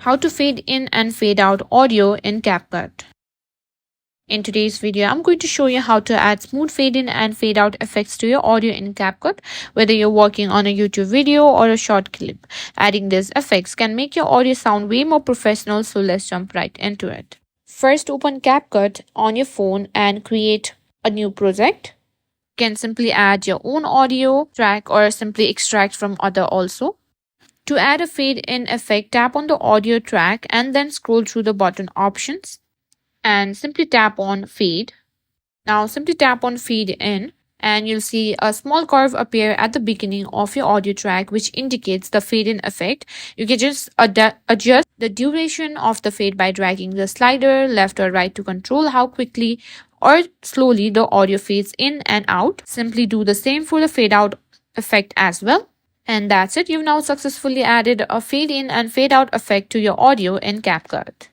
How to fade in and fade out audio in CapCut. In today's video, I'm going to show you how to add smooth fade in and fade out effects to your audio in CapCut. Whether you're working on a YouTube video or a short clip, adding these effects can make your audio sound way more professional, so let's jump right into it. First, open CapCut on your phone and create a new project. You can simply add your own audio track or simply extract from other also. To add a fade-in effect, tap on the audio track and then scroll through the button options and simply tap on fade. Now simply tap on fade in and you'll see a small curve appear at the beginning of your audio track which indicates the fade-in effect. You can just adjust the duration of the fade by dragging the slider left or right to control how quickly or slowly the audio fades in and out. Simply do the same for the fade out effect as well. And that's it. You've now successfully added a fade in and fade out effect to your audio in CapCut.